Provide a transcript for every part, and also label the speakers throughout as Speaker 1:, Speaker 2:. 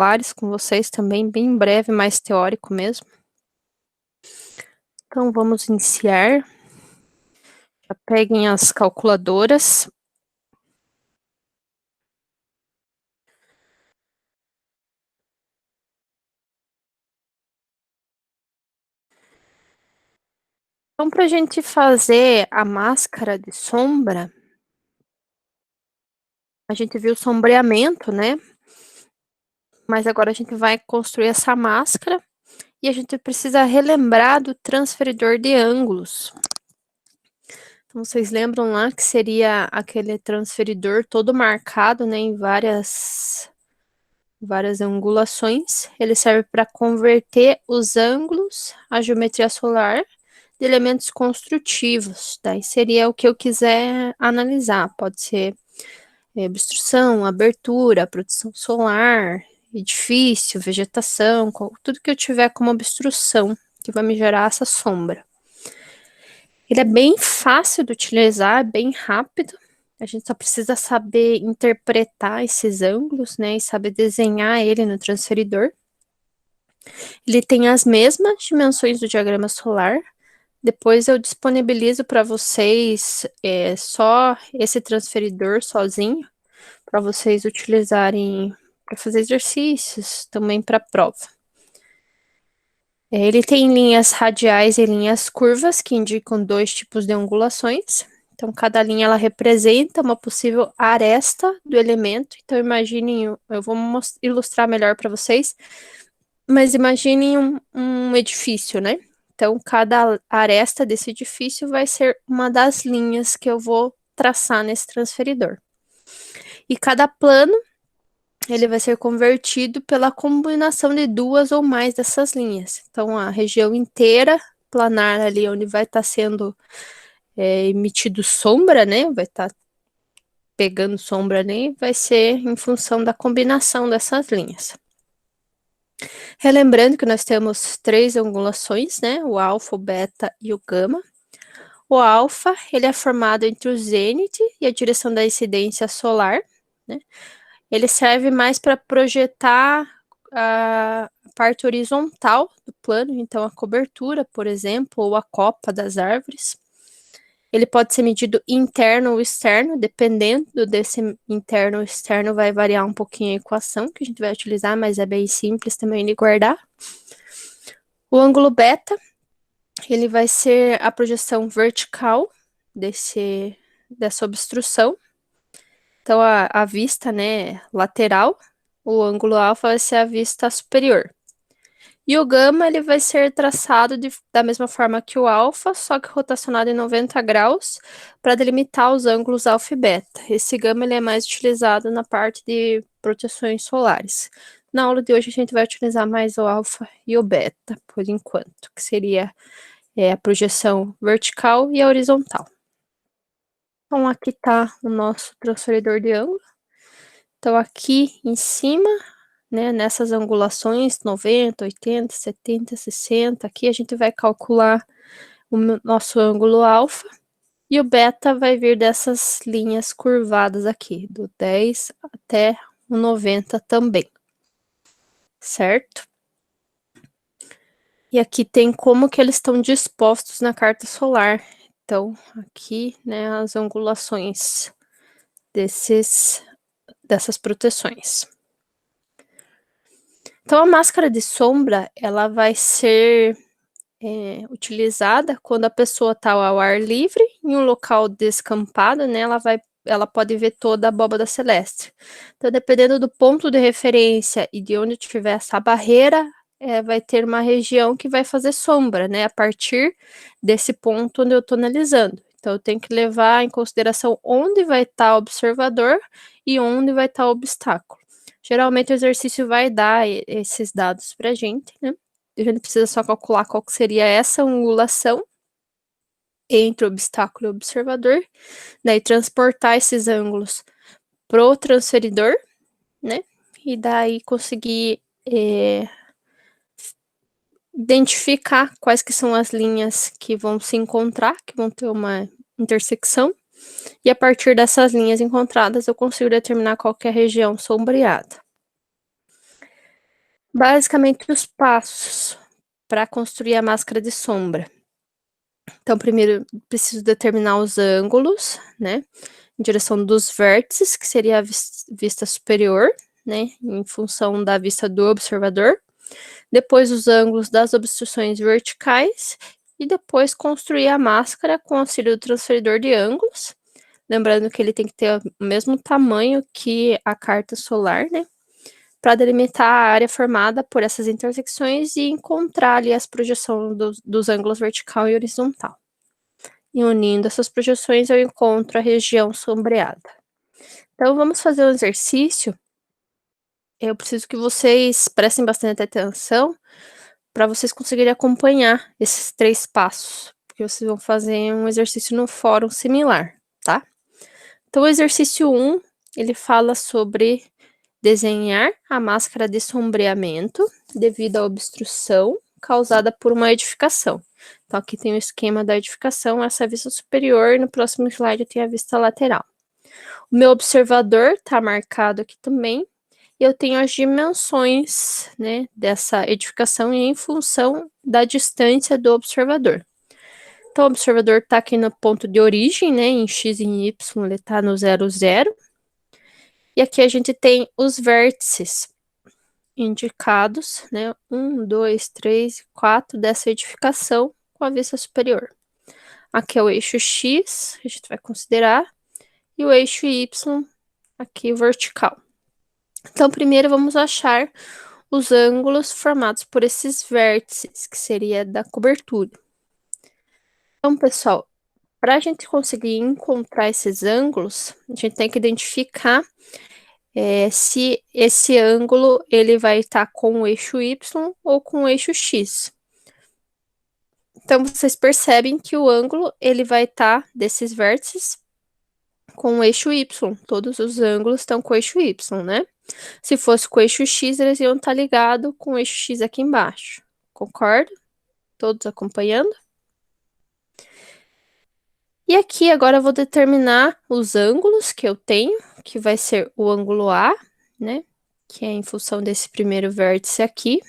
Speaker 1: solares com vocês também, bem breve, mais teórico mesmo. Então vamos iniciar. Já peguem as calculadoras. Então, para a gente fazer a máscara de sombra, a gente viu o sombreamento, né? Mas agora a gente vai construir essa máscara e a gente precisa relembrar do transferidor de ângulos. Então, vocês lembram lá que seria aquele transferidor todo marcado, né, em várias angulações. Ele serve para converter os ângulos, a geometria solar, de elementos construtivos. Daí seria o que eu quiser analisar. Pode ser obstrução, abertura, proteção solar, edifício, vegetação, tudo que eu tiver como obstrução que vai me gerar essa sombra. Ele é bem fácil de utilizar, é bem rápido. A gente só precisa saber interpretar esses ângulos, né, e saber desenhar ele no transferidor. Ele tem as mesmas dimensões do diagrama solar. Depois eu disponibilizo para vocês só esse transferidor sozinho, para vocês utilizarem para fazer exercícios, também para prova. Ele tem linhas radiais e linhas curvas, que indicam dois tipos de angulações. Então, cada linha ela representa uma possível aresta do elemento. Então, imaginem, eu vou ilustrar melhor para vocês, mas imaginem um edifício, né? Então, cada aresta desse edifício vai ser uma das linhas que eu vou traçar nesse transferidor. E cada plano, ele vai ser convertido pela combinação de duas ou mais dessas linhas. Então, a região inteira planar ali, onde vai estar sendo emitido sombra, né? Vai estar pegando sombra ali, vai ser em função da combinação dessas linhas. Relembrando que nós temos três angulações, né? O alfa, o beta e o gama. O alfa, ele é formado entre o zênite e a direção da incidência solar, né? Ele serve mais para projetar a parte horizontal do plano, então a cobertura, por exemplo, ou a copa das árvores. Ele pode ser medido interno ou externo, dependendo desse interno ou externo, vai variar um pouquinho a equação que a gente vai utilizar, mas é bem simples também de guardar. O ângulo beta, ele vai ser a projeção vertical dessa obstrução. Então, a vista, né, lateral, o ângulo alfa vai ser a vista superior. E o gama, ele vai ser traçado da mesma forma que o alfa, só que rotacionado em 90 graus, para delimitar os ângulos alfa e beta. Esse gama, ele é mais utilizado na parte de proteções solares. Na aula de hoje, a gente vai utilizar mais o alfa e o beta, por enquanto, que seria a projeção vertical e a horizontal. Então, aqui está o nosso transferidor de ângulo. Então, aqui em cima, né, nessas angulações 90, 80, 70, 60, aqui a gente vai calcular o nosso ângulo alfa e o beta vai vir dessas linhas curvadas aqui, do 10 até o 90 também, certo? E aqui tem como que eles estão dispostos na carta solar. Então, aqui, né, as angulações dessas proteções. Então, a máscara de sombra, ela vai ser utilizada quando a pessoa está ao ar livre, em um local descampado, né, ela pode ver toda a abóbada celeste. Então, dependendo do ponto de referência e de onde tiver essa barreira, vai ter uma região que vai fazer sombra, né, a partir desse ponto onde eu estou analisando. Então, eu tenho que levar em consideração onde vai estar o observador e onde vai estar o obstáculo. Geralmente, o exercício vai dar esses dados para a gente, né? A gente precisa só calcular qual que seria essa angulação entre o obstáculo e o observador, daí transportar esses ângulos pro transferidor, né? E daí conseguir identificar quais que são as linhas que vão se encontrar, que vão ter uma intersecção, e a partir dessas linhas encontradas eu consigo determinar qual que é a região sombreada. Basicamente, os passos para construir a máscara de sombra. Então, primeiro, preciso determinar os ângulos, né, em direção dos vértices, que seria a vista superior, né, em função da vista do observador. Depois, os ângulos das obstruções verticais. E depois, construir a máscara com auxílio do transferidor de ângulos. Lembrando que ele tem que ter o mesmo tamanho que a carta solar, né, para delimitar a área formada por essas intersecções e encontrar ali as projeções dos ângulos vertical e horizontal. E unindo essas projeções, eu encontro a região sombreada. Então, vamos fazer um exercício. Eu preciso que vocês prestem bastante atenção para vocês conseguirem acompanhar esses 3 passos, porque vocês vão fazer um exercício no fórum similar, tá? Então, o exercício 1, ele fala sobre desenhar a máscara de sombreamento devido à obstrução causada por uma edificação. Então, aqui tem o esquema da edificação, essa é a vista superior, no próximo slide tem a vista lateral. O meu observador está marcado aqui também, e eu tenho as dimensões, né, dessa edificação em função da distância do observador. Então, o observador está aqui no ponto de origem, né, em x e em y, ele está no 0, 0. E aqui a gente tem os vértices indicados, né, 1, 2, 3, 4 dessa edificação com a vista superior. Aqui é o eixo X, a gente vai considerar, e o eixo Y, aqui vertical. Então, primeiro vamos achar os ângulos formados por esses vértices, que seria da cobertura. Então, pessoal, para a gente conseguir encontrar esses ângulos, a gente tem que identificar se esse ângulo ele vai estar com o eixo Y ou com o eixo X. Então, vocês percebem que o ângulo ele vai estar desses vértices com o eixo Y. Todos os ângulos estão com o eixo Y, né? Se fosse com o eixo X, eles iam estar ligados com o eixo X aqui embaixo. Concordo? Todos acompanhando? E aqui agora eu vou determinar os ângulos que eu tenho, que vai ser o ângulo A, né? Que é em função desse primeiro vértice aqui.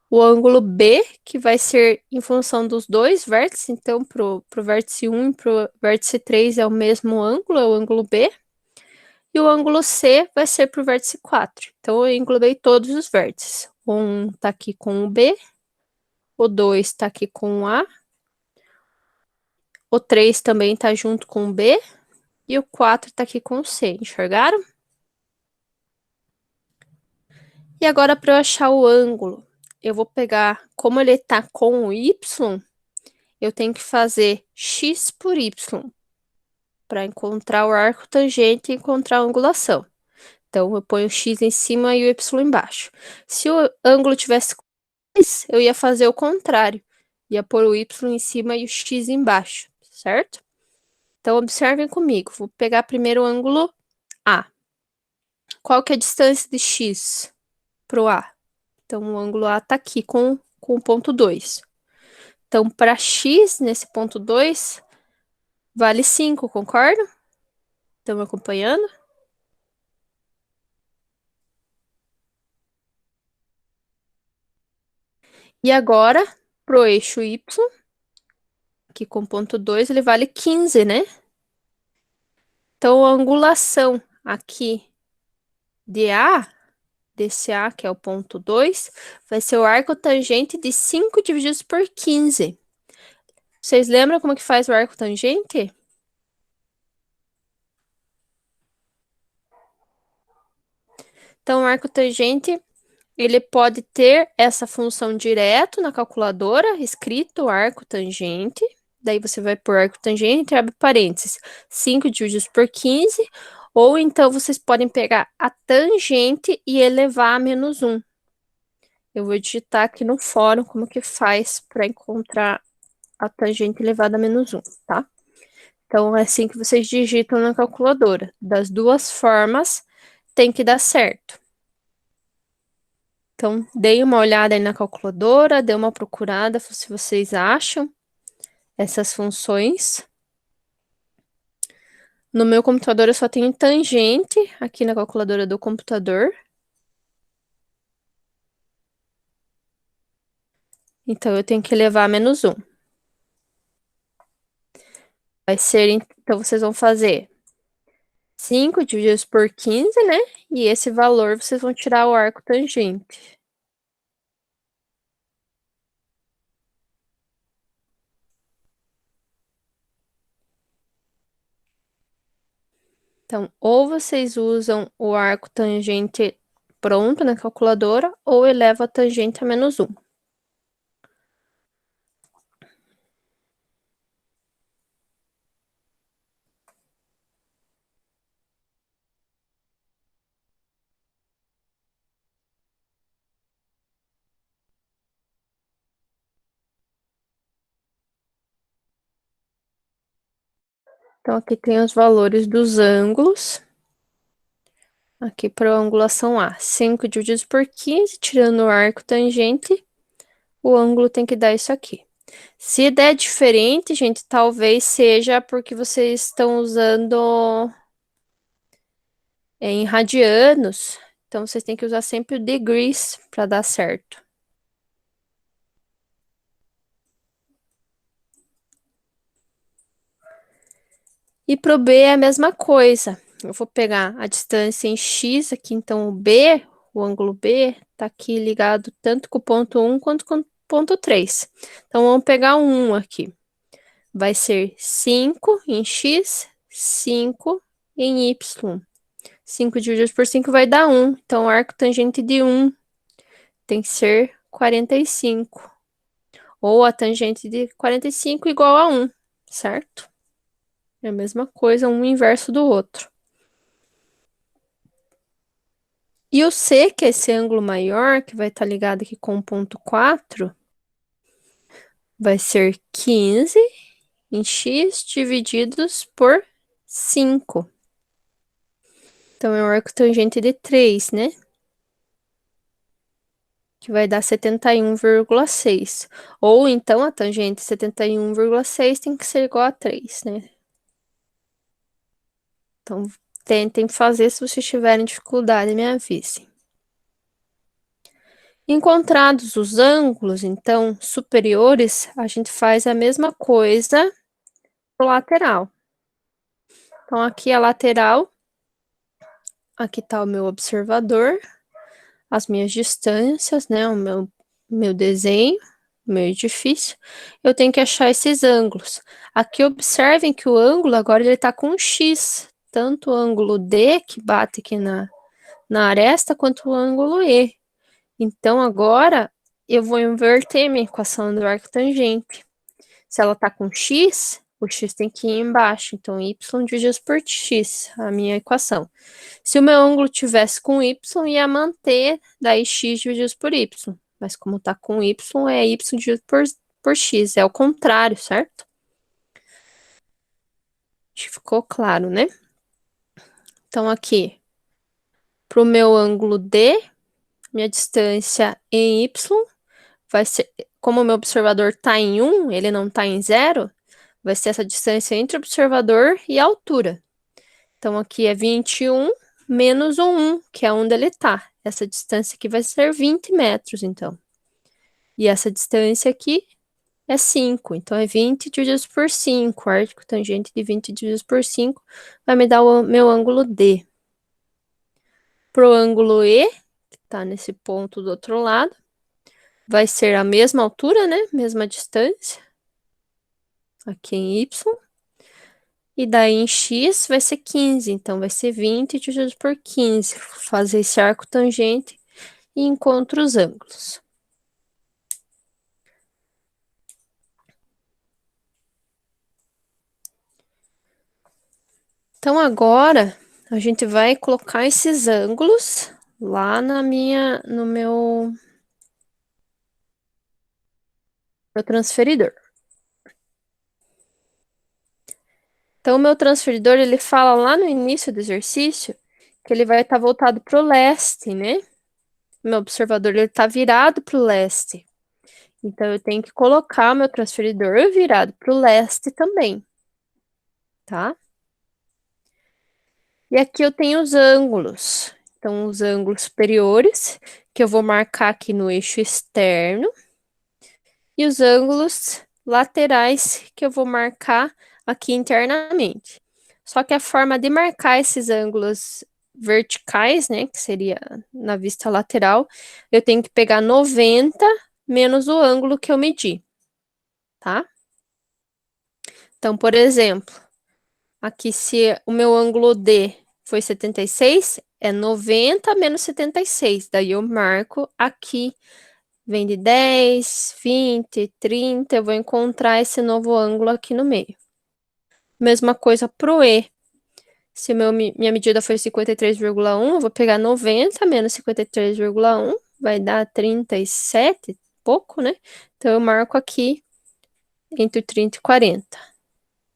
Speaker 1: O ângulo B, que vai ser em função dos dois vértices, então pro vértice 1 e pro vértice 3 é o mesmo ângulo, é o ângulo B. E o ângulo C vai ser pro vértice 4. Então eu englobei todos os vértices. O 1 tá aqui com o B, o 2 tá aqui com o A, o 3 também tá junto com o B, e o 4 tá aqui com o C, enxergaram? E agora, para eu achar o ângulo, eu vou pegar, como ele tá com o Y, eu tenho que fazer x por y, para encontrar o arco tangente e encontrar a angulação. Então, eu ponho o x em cima e o y embaixo. Se o ângulo tivesse com x, eu ia fazer o contrário. Ia pôr o y em cima e o x embaixo, certo? Então, observem comigo. Vou pegar primeiro o ângulo A. Qual que é a distância de x para o A? Então, o ângulo A está aqui com o ponto 2. Então, para x, nesse ponto 2, vale 5, concorda? Estão me acompanhando? E agora, para o eixo y, aqui com ponto 2, ele vale 15, né? Então, a angulação aqui de A, desse A, que é o ponto 2, vai ser o arco tangente de 5 divididos por 15. Vocês lembram como que faz o arco tangente? Então, o arco tangente, ele pode ter essa função direto na calculadora, escrito arco tangente. Daí você vai por arco tangente, abre parênteses, 5 divididos por 15. Ou então vocês podem pegar a tangente e elevar a menos 1. Eu vou digitar aqui no fórum como que faz para encontrar a tangente elevada a menos 1, tá? Então, é assim que vocês digitam na calculadora. Das duas formas, tem que dar certo. Então, deem uma olhada aí na calculadora, dê uma procurada se vocês acham essas funções. No meu computador eu só tenho tangente aqui na calculadora do computador. Então, eu tenho que levar a menos um. Vai ser, então, vocês vão fazer 5 divididos por 15, né? E esse valor vocês vão tirar o arco tangente. Então, ou vocês usam o arco tangente pronto na calculadora, ou eleva a tangente a menos um. Então, aqui tem os valores dos ângulos. Aqui para a angulação A, 5 divididos por 15, tirando o arco tangente, o ângulo tem que dar isso aqui. Se der diferente, gente, talvez seja porque vocês estão usando em radianos. Então, vocês têm que usar sempre o degrees para dar certo. E para o B é a mesma coisa. Eu vou pegar a distância em X aqui, então o B, o ângulo B, está aqui ligado tanto com o ponto 1 quanto com o ponto 3. Então, vamos pegar um aqui. Vai ser 5 em X, 5 em Y. 5 dividido por 5 vai dar 1. Então, o arco tangente de 1 tem que ser 45. Ou a tangente de 45 igual a 1, certo? É a mesma coisa, um inverso do outro. E o C, que é esse ângulo maior, que vai estar ligado aqui com o ponto 4, vai ser 15 em X divididos por 5. Então, é um arco tangente de 3, né? Que vai dar 71,6. Ou então a tangente 71,6 tem que ser igual a 3, né? Então, tentem fazer, se vocês tiverem dificuldade, me avisem. Encontrados os ângulos, então, superiores, a gente faz a mesma coisa pro lateral. Então, aqui a lateral, aqui está o meu observador, as minhas distâncias, né? O meu desenho, o meu edifício. Eu tenho que achar esses ângulos. Aqui, observem que o ângulo agora ele está com um X. Tanto o ângulo D, que bate aqui na aresta, quanto o ângulo E. Então, agora, eu vou inverter minha equação do arco tangente. Se ela está com X, o X tem que ir embaixo. Então, Y dividido por X, a minha equação. Se o meu ângulo tivesse com Y, ia manter daí X dividido por Y. Mas como está com Y, é Y dividido por X. É o contrário, certo? Acho que ficou claro, né? Então, aqui, para o meu ângulo D, minha distância em Y vai ser, como o meu observador está em 1, ele não está em 0, vai ser essa distância entre o observador e a altura. Então, aqui é 21 menos o 1, que é onde ele está. Essa distância aqui vai ser 20 metros, então. E essa distância aqui é 5. Então, é 20 dividido por 5. Arco tangente de 20 dividido por 5 vai me dar o meu ângulo D. Para o ângulo E, que está nesse ponto do outro lado, vai ser a mesma altura, né? Mesma distância. Aqui em Y. E daí em X vai ser 15. Então, vai ser 20 dividido por 15. Fazer esse arco tangente e encontro os ângulos. Então, agora, a gente vai colocar esses ângulos lá no meu transferidor. Então, o meu transferidor, ele fala lá no início do exercício que ele vai estar voltado para o leste, né? Meu observador, ele está virado para o leste. Então, eu tenho que colocar o meu transferidor virado para o leste também, tá? E aqui eu tenho os ângulos. Então, os ângulos superiores, que eu vou marcar aqui no eixo externo. e os ângulos laterais que eu vou marcar aqui internamente. Só que a forma de marcar esses ângulos verticais, né, que seria na vista lateral, eu tenho que pegar 90 menos o ângulo que eu medi, tá? Então, por exemplo, aqui se o meu ângulo D foi 76, é 90 menos 76. Daí eu marco aqui, vem de 10, 20, 30, eu vou encontrar esse novo ângulo aqui no meio. Mesma coisa pro E. Se minha medida foi 53,1, eu vou pegar 90 menos 53,1, vai dar 37, pouco, né? Então, eu marco aqui entre 30 e 40,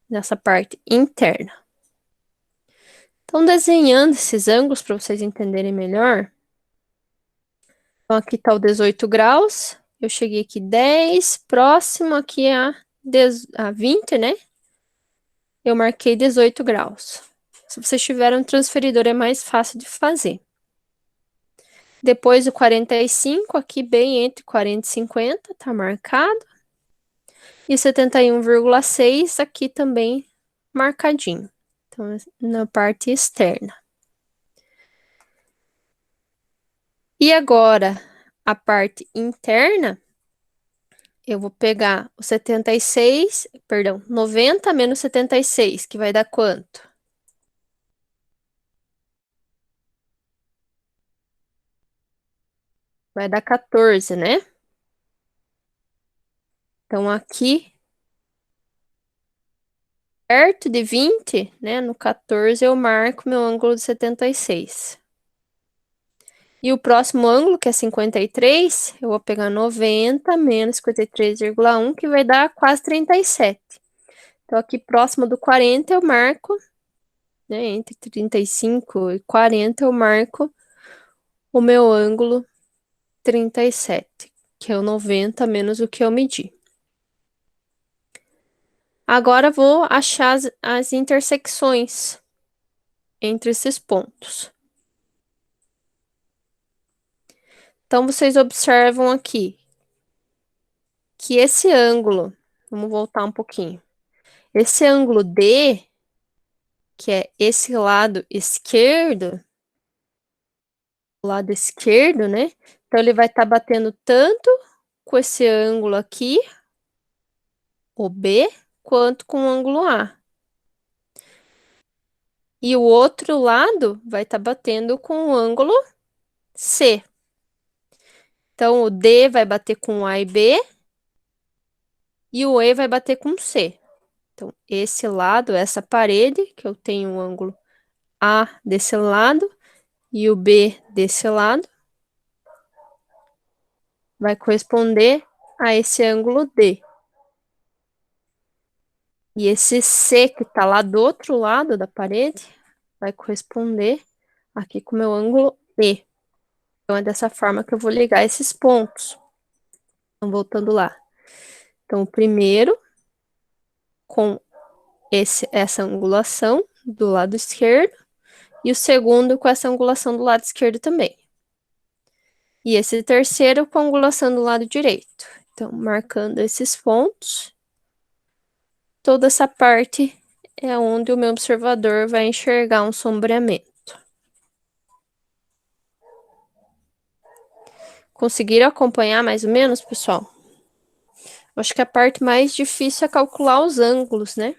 Speaker 1: nessa parte interna. Então, desenhando esses ângulos para vocês entenderem melhor. Então, aqui está o 18 graus. Eu cheguei aqui 10, próximo aqui a 20, né? Eu marquei 18 graus. Se vocês tiverem um transferidor, é mais fácil de fazer. Depois o 45, aqui bem entre 40 e 50, tá marcado. E 71,6 aqui também marcadinho. Então, na parte externa. E agora, a parte interna, eu vou pegar o 76, perdão, 90 menos 76, que vai dar quanto? Vai dar 14, né? Então, aqui, perto de 20, né? No 14, eu marco meu ângulo de 76. E o próximo ângulo, que é 53, eu vou pegar 90 menos 53,1, que vai dar quase 37. Então, aqui próximo do 40, eu marco, né? Entre 35 e 40, eu marco o meu ângulo 37, que é o 90 menos o que eu medi. Agora, vou achar as intersecções entre esses pontos. Então, vocês observam aqui que esse ângulo, vamos voltar um pouquinho, esse ângulo D, que é esse lado esquerdo, né? Então, ele vai estar batendo tanto com esse ângulo aqui, o B, quanto com o ângulo A. E o outro lado vai estar batendo com o ângulo C. Então, o D vai bater com A e B, e o E vai bater com C. Então, esse lado, essa parede, que eu tenho um ângulo A desse lado e o B desse lado, vai corresponder a esse ângulo D. E esse C que está lá do outro lado da parede vai corresponder aqui com o meu ângulo E. Então, é dessa forma que eu vou ligar esses pontos. Então, voltando lá. Então, o primeiro com essa angulação do lado esquerdo e o segundo com essa angulação do lado esquerdo também. E esse terceiro com a angulação do lado direito. Então, marcando esses pontos, toda essa parte é onde o meu observador vai enxergar um sombreamento. Conseguiram acompanhar mais ou menos, pessoal? Acho que a parte mais difícil é calcular os ângulos, né?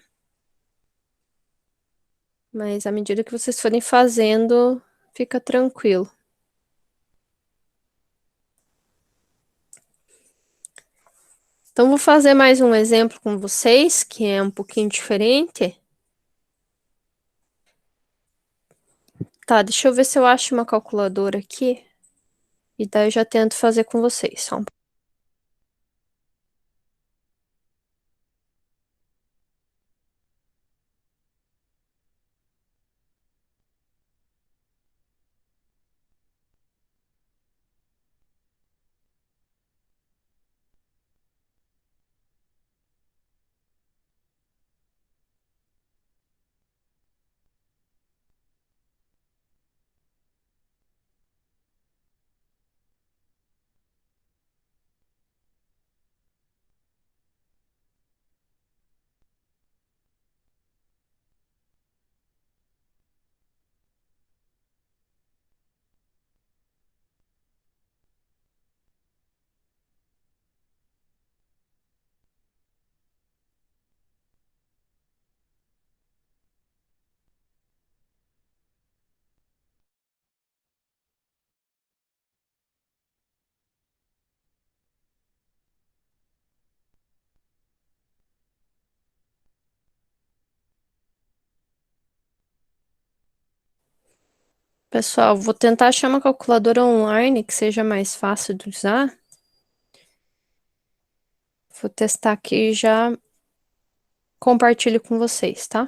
Speaker 1: Mas à medida que vocês forem fazendo, fica tranquilo. Então, vou fazer mais um exemplo com vocês, que é um pouquinho diferente. Tá, deixa eu ver se eu acho uma calculadora aqui. E daí eu já tento fazer com vocês. Só um Pessoal, vou tentar achar uma calculadora online que seja mais fácil de usar. Vou testar aqui e já compartilho com vocês, tá?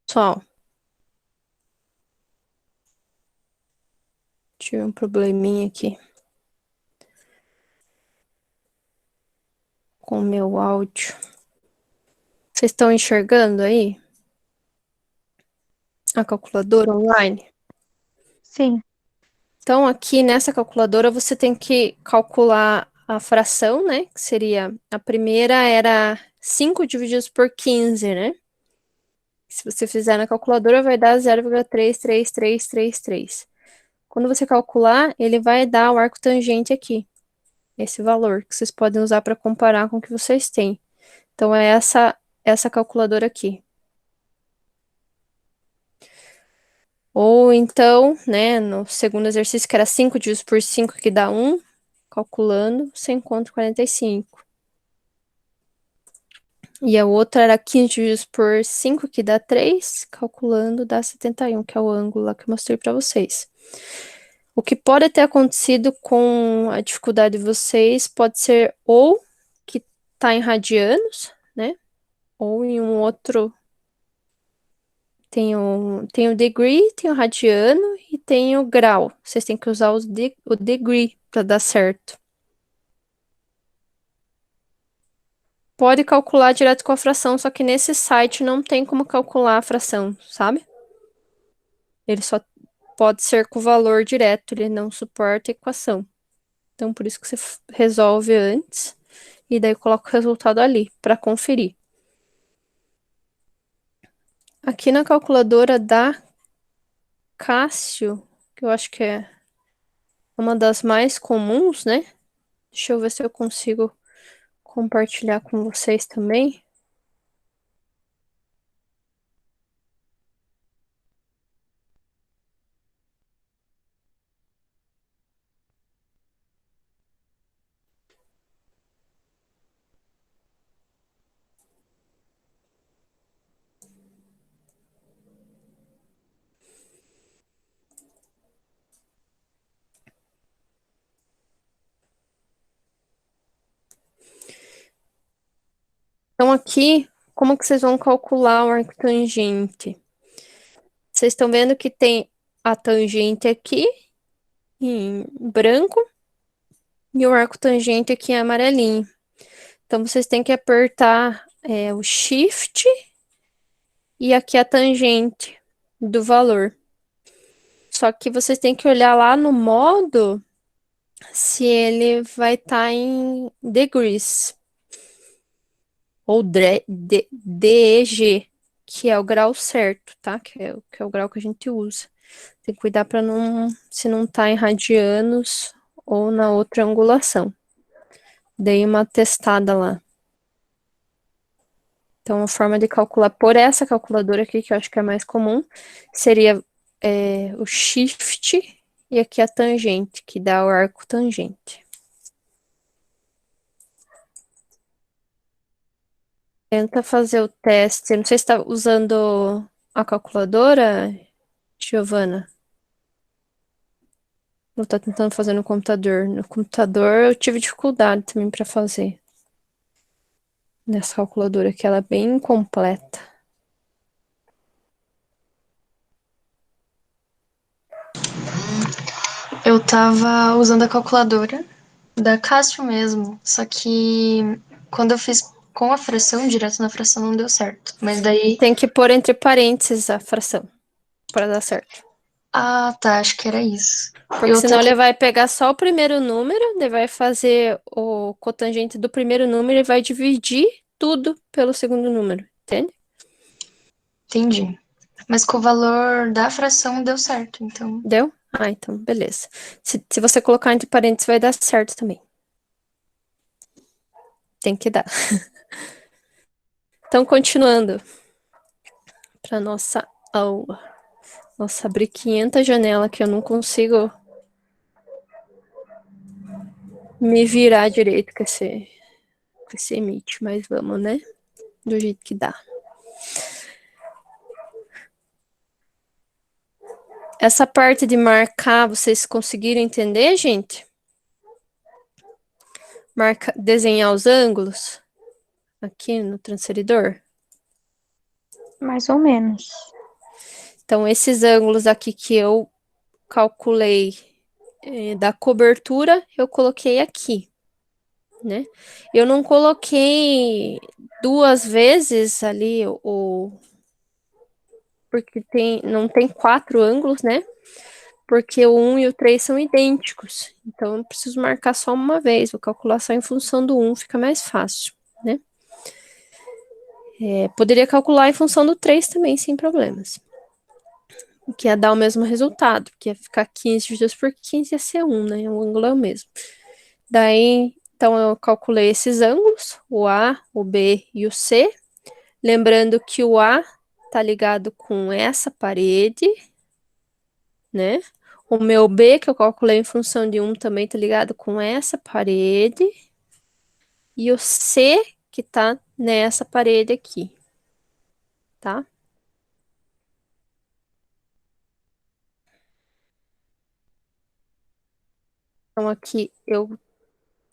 Speaker 1: Pessoal, tive um probleminha aqui com o meu áudio. Vocês estão enxergando aí a calculadora online?
Speaker 2: Sim.
Speaker 1: Então, aqui nessa calculadora você tem que calcular a fração, né? Que seria, a primeira era 5 divididos por 15, né? Se você fizer na calculadora, vai dar 0,33333. Quando você calcular, ele vai dar o arco tangente aqui, esse valor, que vocês podem usar para comparar com o que vocês têm. Então, é essa calculadora aqui. Ou então, né, no segundo exercício, que era 5 divididos por 5, que dá 1, calculando, você encontra 45. E a outra era 15 divididos por 5, que dá 3, calculando, dá 71, que é o ângulo lá que eu mostrei para vocês. O que pode ter acontecido com a dificuldade de vocês pode ser ou que está em radianos, né? Ou em um outro. Tem o degree, tem o radiano e tem o grau. Vocês têm que usar o degree para dar certo. Pode calcular direto com a fração, só que nesse site não tem como calcular a fração, sabe? Ele só pode ser com o valor direto, ele não suporta equação. Então, por isso que você resolve antes e daí coloca o resultado ali para conferir. Aqui na calculadora da Cássio, que eu acho que é uma das mais comuns, né? Deixa eu ver se eu consigo compartilhar com vocês também. Então, aqui, como que vocês vão calcular o arco tangente? Vocês estão vendo que tem a tangente aqui em branco e o arco tangente aqui em amarelinho. Então, vocês têm que apertar o Shift e aqui a tangente do valor. Só que vocês têm que olhar lá no modo se ele vai estar em degrees ou DEG, que é o grau certo, tá? Que é o grau que a gente usa. Tem que cuidar para não, se não tá em radianos ou na outra angulação. Dei uma testada lá. Então, a forma de calcular por essa calculadora aqui, que eu acho que é a mais comum, seria o shift e aqui a tangente, que dá o arco tangente. Tenta fazer o teste. Não sei se está usando a calculadora, Giovana. Ou tá tentando fazer no computador. No computador eu tive dificuldade também para fazer. Nessa calculadora que ela é bem completa.
Speaker 2: Eu tava usando a calculadora da Cássio mesmo, só que quando eu fiz com a fração, direto na fração, não deu certo. Mas daí.
Speaker 1: Tem que pôr entre parênteses a fração para dar certo.
Speaker 2: Ah, tá, acho que era isso.
Speaker 1: Porque
Speaker 2: Eu
Speaker 1: senão
Speaker 2: tentei.
Speaker 1: ele vai pegar só o primeiro número, ele vai fazer o cotangente do primeiro número e vai dividir tudo pelo segundo número, entende?
Speaker 2: Entendi. Mas com o valor da fração deu certo, então.
Speaker 1: Deu? Ah, então, beleza. Se você colocar entre parênteses, vai dar certo também. Tem que dar. Então, continuando para nossa aula. Nossa, abri 500 janelas que eu não consigo me virar direito com esse Meet, mas vamos, né? Do jeito que dá. Essa parte de marcar, vocês conseguiram entender, gente? Desenhar os ângulos aqui no transferidor.
Speaker 3: Mais ou menos.
Speaker 1: Então, esses ângulos aqui que eu calculei da cobertura, eu coloquei aqui, né? Eu não coloquei duas vezes ali porque não tem 4 ângulos, né? Porque o 1 e o 3 são idênticos. Então, eu preciso marcar só uma vez. Vou calcular só em função do 1, fica mais fácil, né? Poderia calcular em função do 3 também, sem problemas. Que ia dar o mesmo resultado, que ia ficar 15 divididos por 15 ia ser 1, né? O ângulo é o mesmo. Daí, então, eu calculei esses ângulos, o A, o B e o C. Lembrando que o A tá ligado com essa parede, né? O meu B, que eu calculei em função de 1, também tá ligado com essa parede. E o C, que tá nessa parede aqui, tá? Então, aqui eu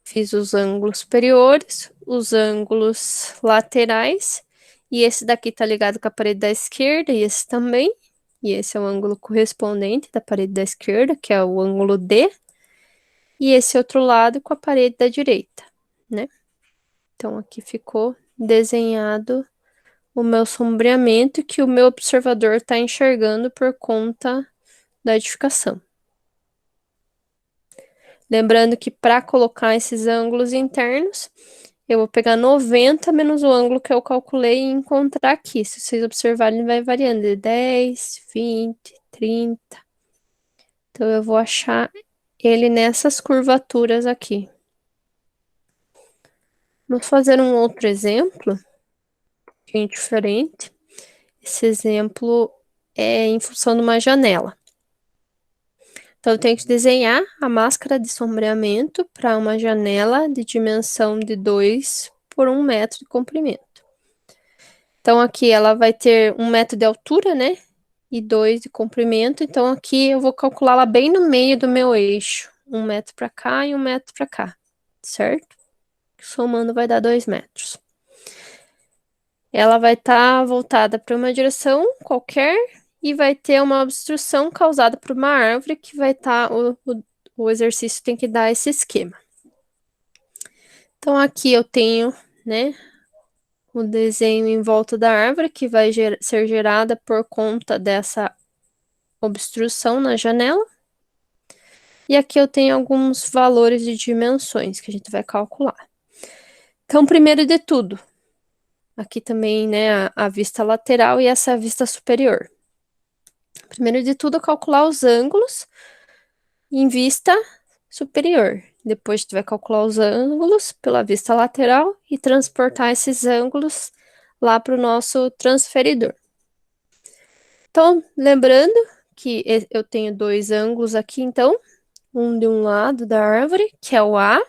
Speaker 1: fiz os ângulos superiores, os ângulos laterais, e esse daqui tá ligado com a parede da esquerda, e esse também. E esse é o ângulo correspondente da parede da esquerda, que é o ângulo D. E esse outro lado com a parede da direita, né? Então, aqui ficou desenhado o meu sombreamento que o meu observador está enxergando por conta da edificação. Lembrando que para colocar esses ângulos internos, eu vou pegar 90 menos o ângulo que eu calculei e encontrar aqui. Se vocês observarem, ele vai variando de 10, 20, 30. Então, eu vou achar ele nessas curvaturas aqui. Vamos fazer um outro exemplo, que é diferente. Esse exemplo é em função de uma janela. Então, eu tenho que desenhar a máscara de sombreamento para uma janela de dimensão de 2 por 1 metro de comprimento. Então, aqui ela vai ter 1 metro de altura, né? E 2 de comprimento. Então, aqui eu vou calculá-la bem no meio do meu eixo. 1 metro para cá e 1 metro para cá, certo? Somando vai dar 2 metros. Ela vai estar voltada para uma direção qualquer e vai ter uma obstrução causada por uma árvore que vai estar. O exercício tem que dar esse esquema. Então, aqui eu tenho, né, o desenho em volta da árvore que vai ser gerada por conta dessa obstrução na janela. E aqui eu tenho alguns valores de dimensões que a gente vai calcular. Então, primeiro de tudo, aqui também, né, a vista lateral e essa vista superior. Primeiro de tudo, calcular os ângulos em vista superior. Depois, a gente vai calcular os ângulos pela vista lateral e transportar esses ângulos lá para o nosso transferidor. Então, lembrando que eu tenho dois ângulos aqui, então, um de um lado da árvore, que é o A,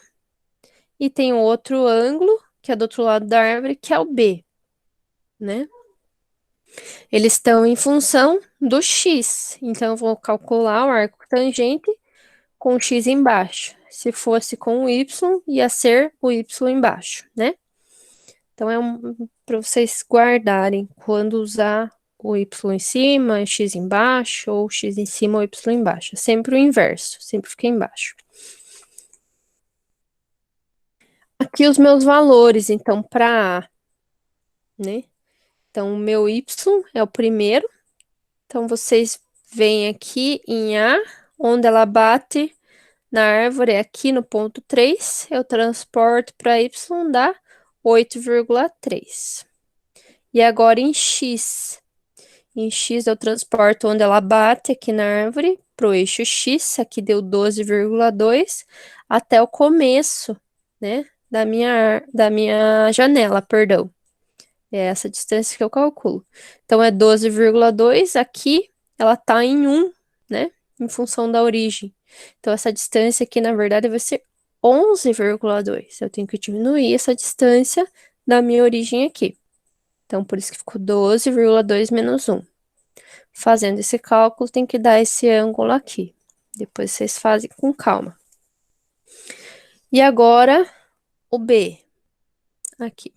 Speaker 1: e tem outro ângulo, que é do outro lado da árvore, que é o B, né? Eles estão em função do X, então eu vou calcular o arco tangente com o X embaixo. Se fosse com o Y, ia ser o Y embaixo, né? Então, para vocês guardarem quando usar o Y em cima, X embaixo, ou X em cima ou Y embaixo. É sempre o inverso, sempre fica embaixo. Aqui os meus valores, então, para A, né? Então, o meu Y é o primeiro. Então, vocês vêm aqui em A, onde ela bate na árvore, aqui no ponto 3, eu transporto para Y, dá 8,3. E agora em X. Em X eu transporto onde ela bate aqui na árvore, para o eixo X, aqui deu 12,2, até o começo, né, da minha janela, perdão. É essa distância que eu calculo. Então, é 12,2, aqui ela está em 1, né, em função da origem. Então, essa distância aqui, na verdade, vai ser 11,2. Eu tenho que diminuir essa distância da minha origem aqui. Então, por isso que ficou 12,2 menos 1. Fazendo esse cálculo, tem que dar esse ângulo aqui. Depois vocês fazem com calma. E agora, o B. Aqui.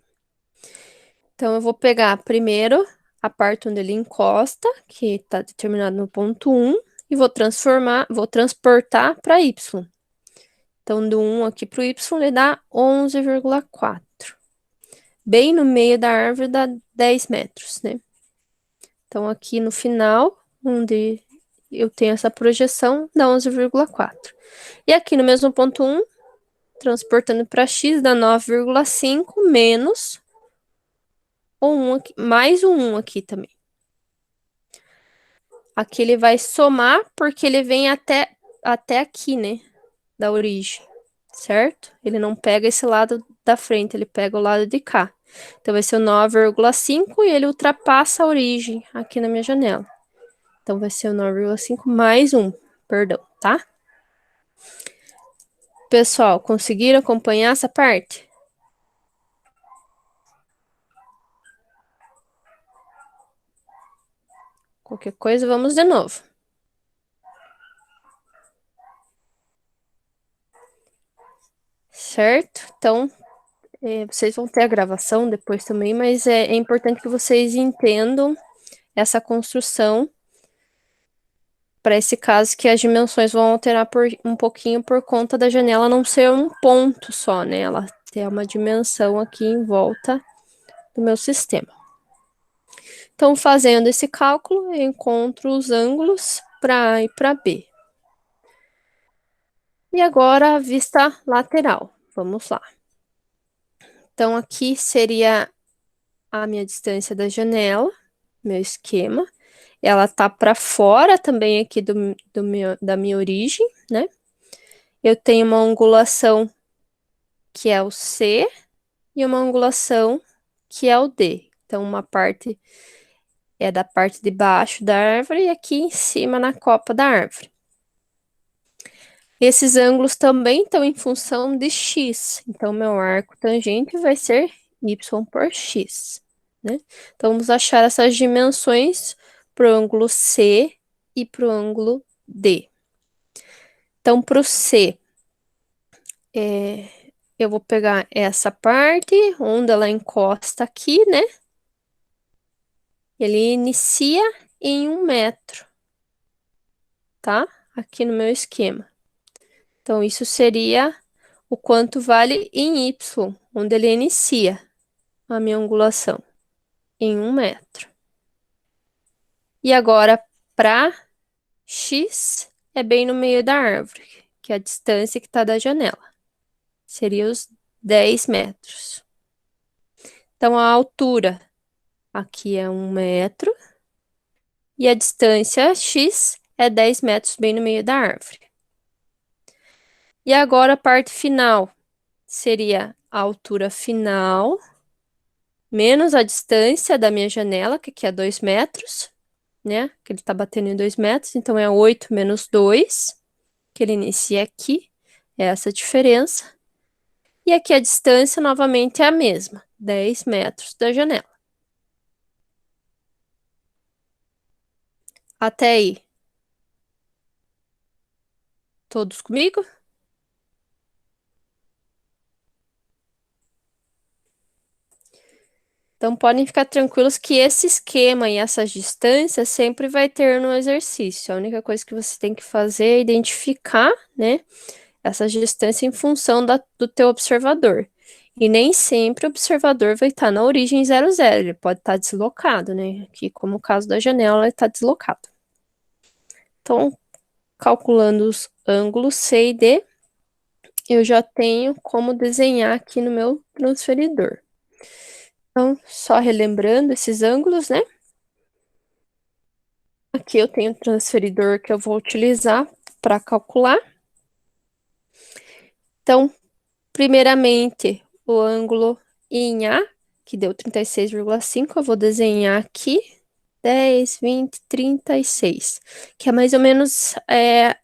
Speaker 1: Então, eu vou pegar primeiro a parte onde ele encosta, que está determinado no ponto 1, e vou transportar para Y. Então, do 1 aqui para o Y, ele dá 11,4. Bem no meio da árvore dá 10 metros, né? Então, aqui no final, onde eu tenho essa projeção, dá 11,4. E aqui no mesmo ponto 1, transportando para X, dá 9,5 menos o 1 aqui, mais o 1 aqui também. Aqui ele vai somar, porque ele vem até aqui, né? Da origem, certo? Ele não pega esse lado da frente, ele pega o lado de cá. Então, vai ser o 9,5 e ele ultrapassa a origem aqui na minha janela. Então, vai ser o 9,5 mais 1, perdão, tá? Pessoal, conseguiram acompanhar essa parte? Qualquer coisa, vamos de novo. Certo? Então, vocês vão ter a gravação depois também, mas é importante que vocês entendam essa construção para esse caso que as dimensões vão alterar um pouquinho por conta da janela não ser um ponto só, né? Ela tem uma dimensão aqui em volta do meu sistema. Então, fazendo esse cálculo, eu encontro os ângulos para A e para B. E agora a vista lateral. Vamos lá. Então, aqui seria a minha distância da janela, meu esquema. Ela tá para fora também aqui da minha origem, né? Eu tenho uma angulação que é o C e uma angulação que é o D. Então, uma parte é da parte de baixo da árvore e aqui em cima na copa da árvore. Esses ângulos também estão em função de x. Então, meu arco tangente vai ser y por x, né? Então, vamos achar essas dimensões para o ângulo C e para o ângulo D. Então, para o C, eu vou pegar essa parte onde ela encosta aqui, né? Ele inicia em 1 metro, tá? Aqui no meu esquema. Então, isso seria o quanto vale em Y, onde ele inicia a minha angulação, em 1 metro. E agora, para X, é bem no meio da árvore, que é a distância que está da janela. Seria os 10 metros. Então, a altura aqui é 1 metro. E a distância X é 10 metros bem no meio da árvore. E agora a parte final seria a altura final menos a distância da minha janela, que aqui é 2 metros, né? Que ele está batendo em 2 metros, então é 8 menos 2, que ele inicia aqui, é essa a diferença. E aqui a distância novamente é a mesma, 10 metros da janela. Até aí. Todos comigo? Então, podem ficar tranquilos que esse esquema e essas distâncias sempre vai ter no exercício. A única coisa que você tem que fazer é identificar, né, essa distância em função do teu observador. E nem sempre o observador vai estar na origem 00, ele pode estar deslocado, né? Aqui, como o caso da janela, ele está deslocado. Então, calculando os ângulos C e D, eu já tenho como desenhar aqui no meu transferidor. Então, só relembrando esses ângulos, né? Aqui eu tenho o transferidor que eu vou utilizar para calcular. Então, primeiramente, o ângulo em A, que deu 36,5, eu vou desenhar aqui 10, 20, 36, que é mais ou menos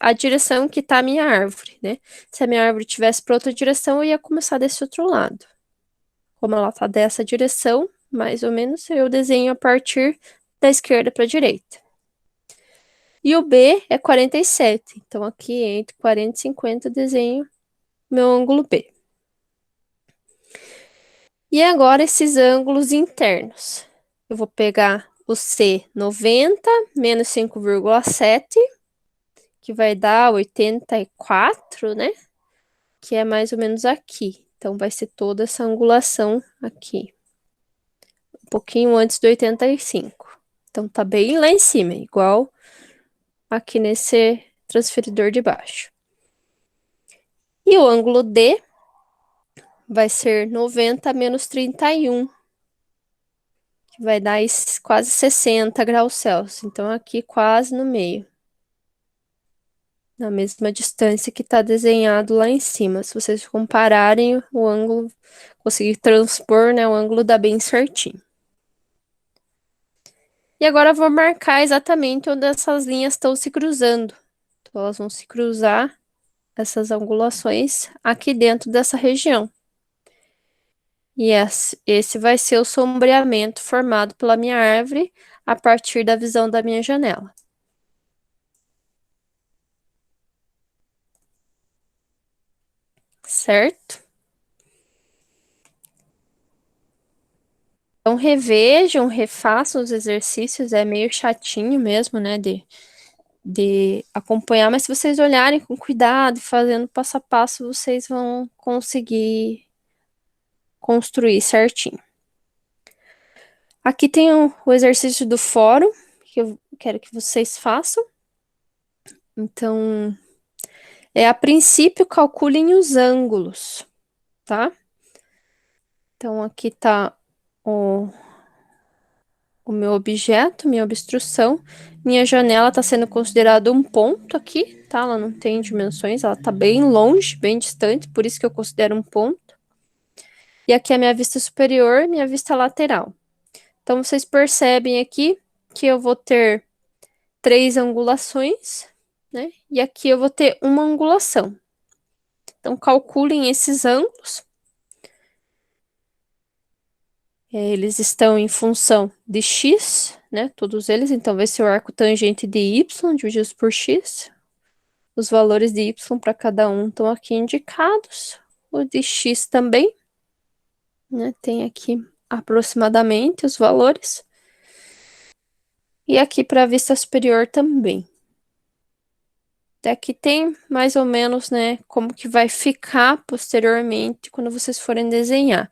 Speaker 1: a direção que está a minha árvore, né? Se a minha árvore tivesse para outra direção, eu ia começar desse outro lado. Como ela está dessa direção, mais ou menos, eu desenho a partir da esquerda para a direita. E o B é 47. Então, aqui entre 40 e 50 eu desenho meu ângulo B. E agora esses ângulos internos. Eu vou pegar o C 90 menos 5,7, que vai dar 84, né? Que é mais ou menos aqui. Então, vai ser toda essa angulação aqui. Um pouquinho antes do 85. Então, tá bem lá em cima, igual aqui nesse transferidor de baixo. E o ângulo D vai ser 90 menos 31, que vai dar quase 60 graus Celsius. Então, aqui quase no meio. Na mesma distância que está desenhado lá em cima. Se vocês compararem o ângulo, conseguir transpor, né, o ângulo dá bem certinho. E agora eu vou marcar exatamente onde essas linhas estão se cruzando. Então, elas vão se cruzar, essas angulações, aqui dentro dessa região. E esse vai ser o sombreamento formado pela minha árvore a partir da visão da minha janela. Certo? Então, revejam, refaçam os exercícios, é meio chatinho mesmo, né, de acompanhar, mas se vocês olharem com cuidado, fazendo passo a passo, vocês vão conseguir construir certinho. Aqui tem o exercício do fórum, que eu quero que vocês façam. Então, a princípio, calculem os ângulos, tá? Então, aqui tá o meu objeto, minha obstrução. Minha janela está sendo considerada um ponto aqui, tá? Ela não tem dimensões, ela está bem longe, bem distante, por isso que eu considero um ponto. E aqui é a minha vista superior, minha vista lateral. Então, vocês percebem aqui que eu vou ter 3 angulações, né? E aqui eu vou ter uma angulação. Então, calculem esses ângulos. Eles estão em função de x, né? Todos eles. Então, vai ser o arco tangente de y dividido por x. Os valores de y para cada um estão aqui indicados. O de x também, né? Tem aqui aproximadamente os valores. E aqui para a vista superior também. Aqui tem mais ou menos, né, como que vai ficar posteriormente quando vocês forem desenhar.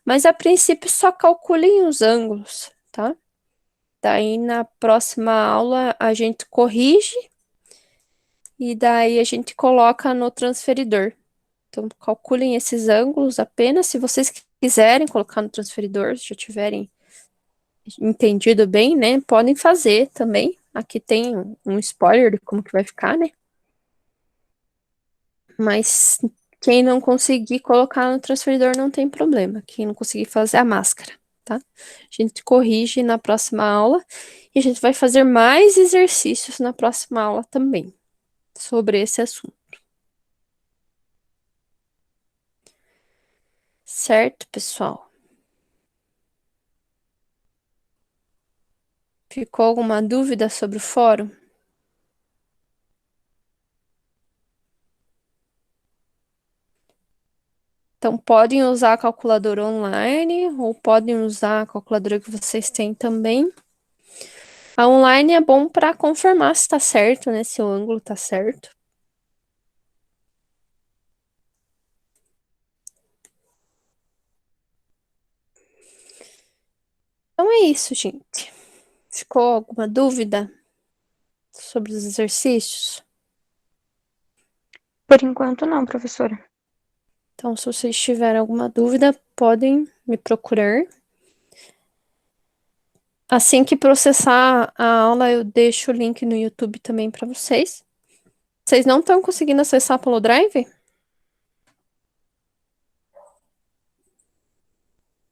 Speaker 1: Mas a princípio só calculem os ângulos, tá? Daí na próxima aula a gente corrige e daí a gente coloca no transferidor. Então calculem esses ângulos apenas. Se vocês quiserem colocar no transferidor, se já tiverem entendido bem, né, podem fazer também. Aqui tem um spoiler de como que vai ficar, né? Mas quem não conseguir colocar no transferidor não tem problema. Quem não conseguir fazer a máscara, tá? A gente corrige na próxima aula e a gente vai fazer mais exercícios na próxima aula também sobre esse assunto. Certo, pessoal? Ficou alguma dúvida sobre o fórum? Então, podem usar a calculadora online ou podem usar a calculadora que vocês têm também. A online é bom para confirmar se está certo, né? Se o ângulo está certo. Então é isso, gente. Ficou alguma dúvida sobre os exercícios?
Speaker 3: Por enquanto, não, professora.
Speaker 1: Então, se vocês tiverem alguma dúvida, podem me procurar. Assim que processar a aula, eu deixo o link no YouTube também para vocês. Vocês não estão conseguindo acessar pelo Drive?